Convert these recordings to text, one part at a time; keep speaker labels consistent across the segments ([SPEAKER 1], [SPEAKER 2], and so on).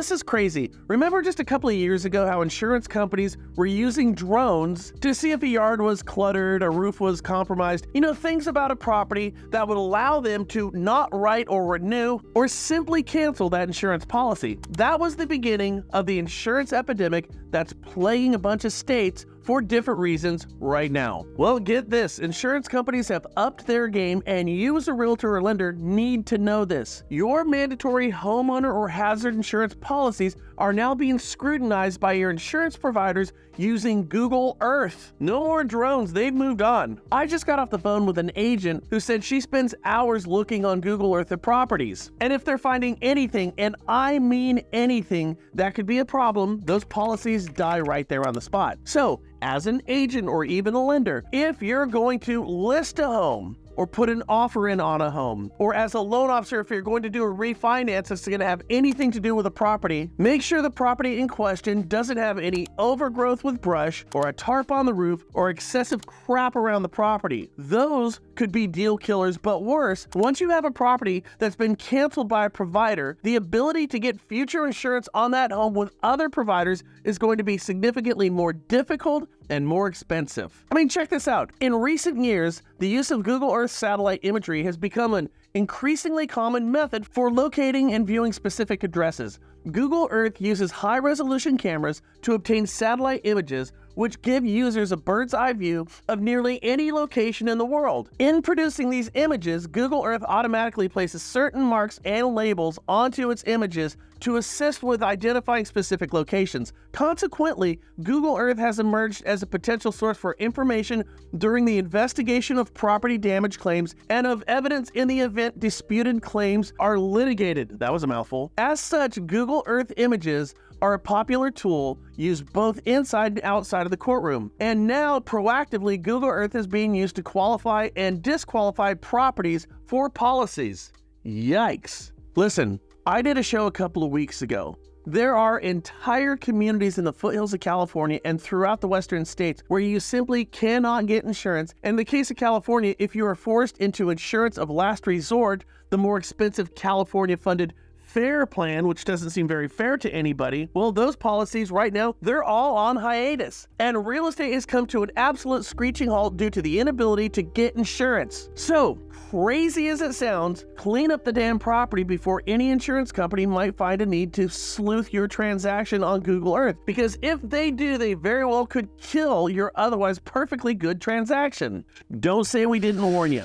[SPEAKER 1] This is crazy. Remember just a couple of years ago how insurance companies were using drones to see if a yard was cluttered, a roof was compromised, things about a property that would allow them to not write or renew or simply cancel that insurance policy. That was the beginning of the insurance epidemic that's plaguing a bunch of states for different reasons right now. Well, get this, insurance companies have upped their game, and you as a realtor or lender need to know this. Your mandatory homeowner or hazard insurance policies are now being scrutinized by your insurance providers using Google Earth. No more drones, they've moved on. I just got off the phone with an agent who said she spends hours looking on Google Earth at properties. And if they're finding anything, and I mean anything, that could be a problem, those policies die right there on the spot. So, as an agent or even a lender, if you're going to list a home or put an offer in on a home, or as a loan officer, if you're going to do a refinance that's going to have anything to do with a property, make sure the property in question doesn't have any overgrowth with brush or a tarp on the roof or excessive crap around the property. Those could be deal killers, but worse, once you have a property that's been canceled by a provider, the ability to get future insurance on that home with other providers is going to be significantly more difficult and more expensive. I mean, check this out. In recent years, the use of Google Earth satellite imagery has become an increasingly common method for locating and viewing specific addresses. Google Earth uses high-resolution cameras to obtain satellite images which give users a bird's eye view of nearly any location in the world. In producing these images, Google Earth automatically places certain marks and labels onto its images to assist with identifying specific locations. Consequently, Google Earth has emerged as a potential source for information during the investigation of property damage claims and of evidence in the event disputed claims are litigated. That was a mouthful. As such, Google Earth images are a popular tool used both inside and outside of the courtroom. And now, proactively, Google Earth is being used to qualify and disqualify properties for policies. Yikes. Listen, I did a show a couple of weeks ago. There are entire communities in the foothills of California and throughout the western states where you simply cannot get insurance. And in the case of California, if you are forced into insurance of last resort, the more expensive California-funded FAIR plan, which doesn't seem very fair to anybody, well, those policies right now, they're all on hiatus. And real estate has come to an absolute screeching halt due to the inability to get insurance. So, crazy as it sounds, clean up the damn property before any insurance company might find a need to sleuth your transaction on Google Earth. Because if they do, they very well could kill your otherwise perfectly good transaction. Don't say we didn't warn you.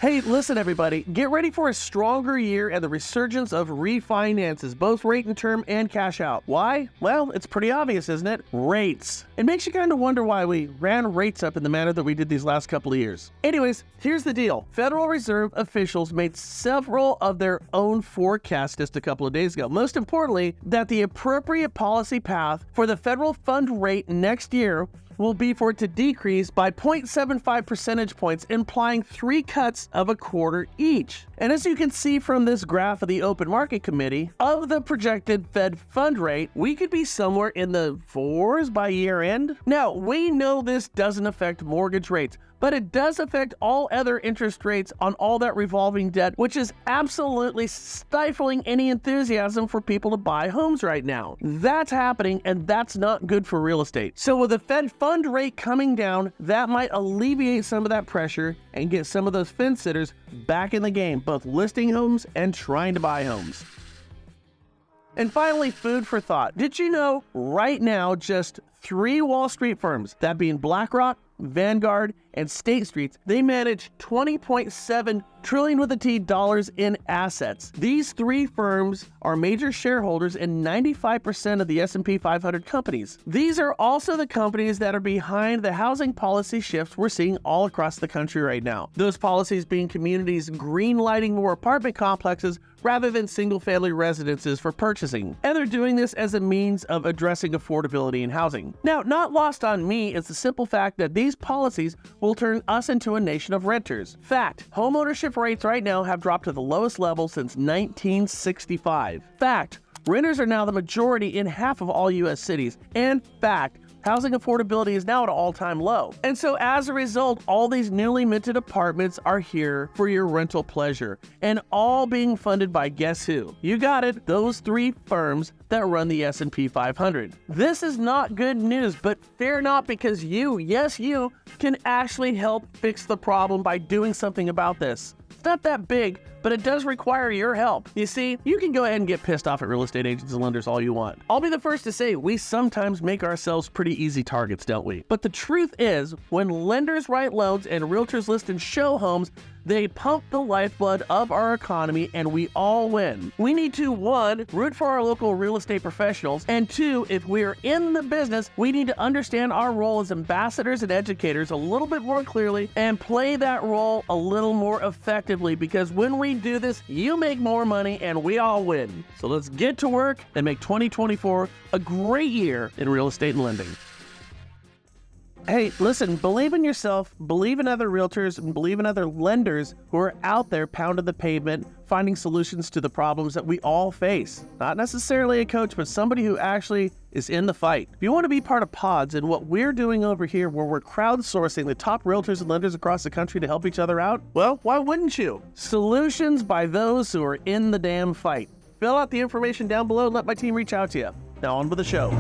[SPEAKER 1] Hey, listen everybody, get ready for a stronger year and the resurgence of refinances, both rate and term and cash out. Why? Well, it's pretty obvious, isn't it? Rates. It makes you kind of wonder why we ran rates up in the manner that we did these last couple of years. Anyways, here's the deal. Federal Reserve officials made several of their own forecasts just a couple of days ago. Most importantly, that the appropriate policy path for the federal fund rate next year will be for it to decrease by 0.75 percentage points, implying 3 cuts of a quarter each. And as you can see from this graph of the Open Market Committee, of the projected Fed fund rate, we could be somewhere in the 4s by year end. Now, we know this doesn't affect mortgage rates, but it does affect all other interest rates on all that revolving debt, which is absolutely stifling any enthusiasm for people to buy homes right now. That's happening, and that's not good for real estate. So with the Fed fund rate coming down, that might alleviate some of that pressure and get some of those fence sitters back in the game, both listing homes and trying to buy homes. And finally, food for thought. Did you know right now just 3 Wall Street firms, that being BlackRock, Vanguard, and State Street, they manage $20.7 trillion with a T dollars in assets. These 3 firms are major shareholders in 95% of the S&P 500 companies. These are also the companies that are behind the housing policy shifts we're seeing all across the country right now. Those policies being communities green-lighting more apartment complexes rather than single-family residences for purchasing. And they're doing this as a means of addressing affordability in housing. Now, not lost on me is the simple fact that these policies will turn us into a nation of renters. Fact, homeownership rates right now have dropped to the lowest level since 1965. Fact, renters are now the majority in half of all U.S. cities. And fact, Housing affordability is now at an all-time low. And so as a result, all these newly minted apartments are here for your rental pleasure, and all being funded by guess who? You got it, those three firms that run the S&P 500. This is not good news, but fear not, because you, yes you, can actually help fix the problem by doing something about this. It's not that big, but it does require your help. You see, you can go ahead and get pissed off at real estate agents and lenders all you want. I'll be the first to say we sometimes make ourselves pretty easy targets, don't we? But the truth is, when lenders write loans and realtors list and show homes, they pump the lifeblood of our economy, and we all win. We need to, 1, root for our local real estate professionals, and 2, if we're in the business, we need to understand our role as ambassadors and educators a little bit more clearly and play that role a little more effectively, because when we do this, you make more money and we all win. So let's get to work and make 2024 a great year in real estate and lending. Hey, listen, believe in yourself, believe in other realtors, and believe in other lenders who are out there pounding the pavement, finding solutions to the problems that we all face. Not necessarily a coach, but somebody who actually is in the fight. If you want to be part of Pods and what we're doing over here, where we're crowdsourcing the top realtors and lenders across the country to help each other out, well, why wouldn't you? Solutions by those who are in the damn fight. Fill out the information down below and let my team reach out to you. Now on with the show.